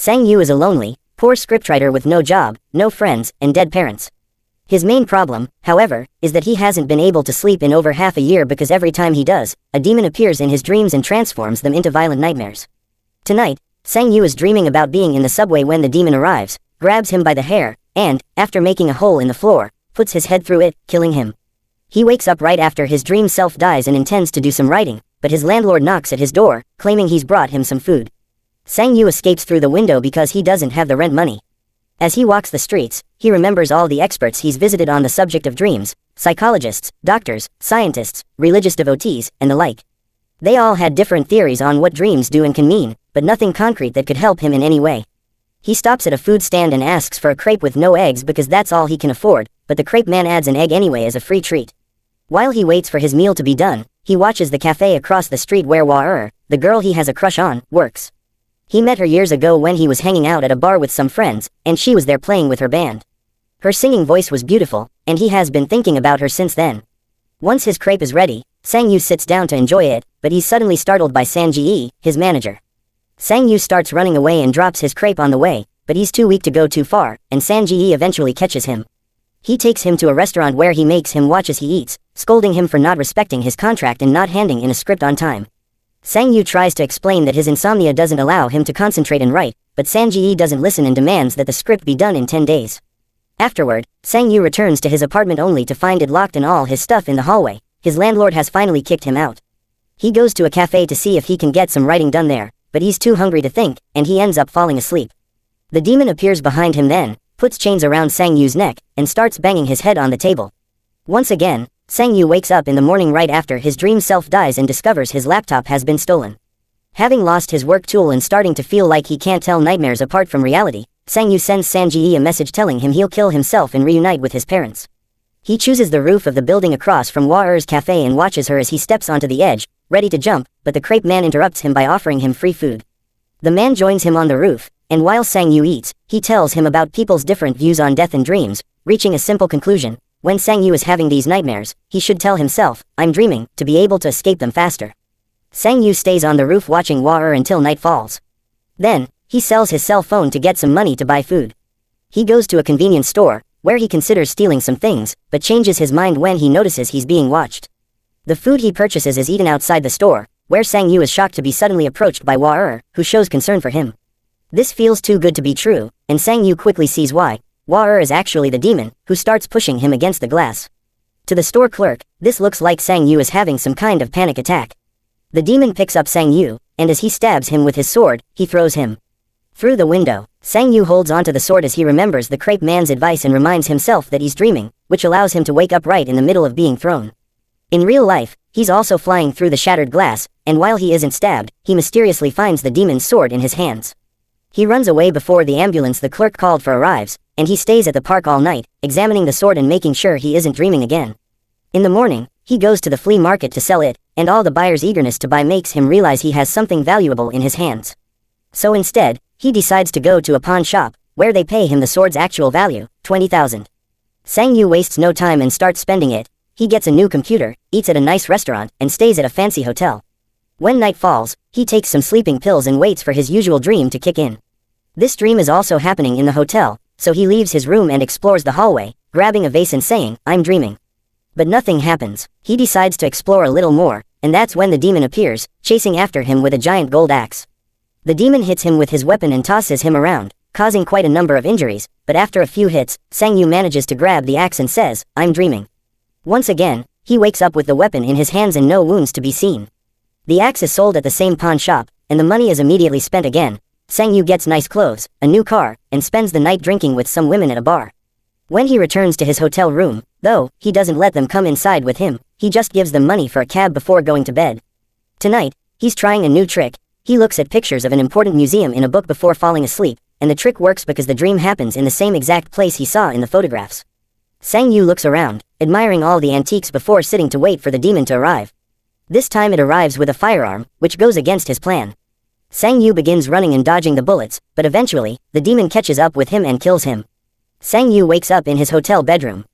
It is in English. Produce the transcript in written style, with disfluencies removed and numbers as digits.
Sang Yu is a lonely, poor scriptwriter with no job, no friends, and dead parents. His main problem, however, is that he hasn't been able to sleep in over half a year because every time he does, a demon appears in his dreams and transforms them into violent nightmares. Tonight, Sang Yu is dreaming about being in the subway when the demon arrives, grabs him by the hair, and, after making a hole in the floor, puts his head through it, killing him. He wakes up right after his dream self dies and intends to do some writing, but his landlord knocks at his door, claiming he's brought him some food. Sang Yu escapes through the window because he doesn't have the rent money. As he walks the streets, he remembers all the experts he's visited on the subject of dreams, psychologists, doctors, scientists, religious devotees, and the like. They all had different theories on what dreams do and can mean, but nothing concrete that could help him in any way. He stops at a food stand and asks for a crepe with no eggs because that's all he can afford, but the crepe man adds an egg anyway as a free treat. While he waits for his meal to be done, he watches the cafe across the street where Wa-er, the girl he has a crush on, works. He met her years ago when he was hanging out at a bar with some friends, and she was there playing with her band. Her singing voice was beautiful, and he has been thinking about her since then. Once his crepe is ready, Sang Yu sits down to enjoy it, but he's suddenly startled by Sang Ji, his manager. Sang Yu starts running away and drops his crepe on the way, but he's too weak to go too far, and Sang Ji eventually catches him. He takes him to a restaurant where he makes him watch as he eats, scolding him for not respecting his contract and not handing in a script on time. Sang Yu tries to explain that his insomnia doesn't allow him to concentrate and write, but Sang Ji doesn't listen and demands that the script be done in 10 days. Afterward, Sang Yu returns to his apartment only to find it locked and all his stuff in the hallway. His landlord has finally kicked him out. He goes to a cafe to see if he can get some writing done there, but he's too hungry to think, and he ends up falling asleep. The demon appears behind him then, puts chains around Sang Yu's neck, and starts banging his head on the table. Once again, Sang Yu wakes up in the morning right after his dream self dies and discovers his laptop has been stolen. Having lost his work tool and starting to feel like he can't tell nightmares apart from reality, Sang Yu sends Sang Ji a message telling him he'll kill himself and reunite with his parents. He chooses the roof of the building across from Wa-er's cafe and watches her as he steps onto the edge, ready to jump, but the crepe man interrupts him by offering him free food. The man joins him on the roof, and while Sang Yu eats, he tells him about people's different views on death and dreams, reaching a simple conclusion. When Sang Yu is having these nightmares, he should tell himself, "I'm dreaming," to be able to escape them faster. Sang Yu stays on the roof watching Wa-er until night falls. Then, he sells his cell phone to get some money to buy food. He goes to a convenience store, where he considers stealing some things, but changes his mind when he notices he's being watched. The food he purchases is eaten outside the store, where Sang Yu is shocked to be suddenly approached by Wa-er, who shows concern for him. This feels too good to be true, and Sang Yu quickly sees why. Wa-er is actually the demon, who starts pushing him against the glass. To the store clerk, this looks like Sang Yu is having some kind of panic attack. The demon picks up Sang Yu, and as he stabs him with his sword, he throws him through the window. Sang Yu holds onto the sword as he remembers the crepe man's advice and reminds himself that he's dreaming, which allows him to wake up right in the middle of being thrown. In real life, he's also flying through the shattered glass, and while he isn't stabbed, he mysteriously finds the demon's sword in his hands. He runs away before the ambulance the clerk called for arrives, and he stays at the park all night, examining the sword and making sure he isn't dreaming again. In the morning, he goes to the flea market to sell it, and all the buyer's eagerness to buy makes him realize he has something valuable in his hands. So instead, he decides to go to a pawn shop, where they pay him the sword's actual value, 20,000. Sang Yu wastes no time and starts spending it. He gets a new computer, eats at a nice restaurant, and stays at a fancy hotel. When night falls, he takes some sleeping pills and waits for his usual dream to kick in. This dream is also happening in the hotel, so he leaves his room and explores the hallway, grabbing a vase and saying, "I'm dreaming." But nothing happens. He decides to explore a little more, and that's when the demon appears, chasing after him with a giant gold axe. The demon hits him with his weapon and tosses him around, causing quite a number of injuries, but after a few hits, Sang Yu manages to grab the axe and says, "I'm dreaming." Once again, he wakes up with the weapon in his hands and no wounds to be seen. The axe is sold at the same pawn shop, and the money is immediately spent again. Sang Yu gets nice clothes, a new car, and spends the night drinking with some women at a bar. When he returns to his hotel room, though, he doesn't let them come inside with him, he just gives them money for a cab before going to bed. Tonight, he's trying a new trick. He looks at pictures of an important museum in a book before falling asleep, and the trick works because the dream happens in the same exact place he saw in the photographs. Sang Yu looks around, admiring all the antiques before sitting to wait for the demon to arrive. This time it arrives with a firearm, which goes against his plan. Sang Yu begins running and dodging the bullets, but eventually, the demon catches up with him and kills him. Sang Yu wakes up in his hotel bedroom,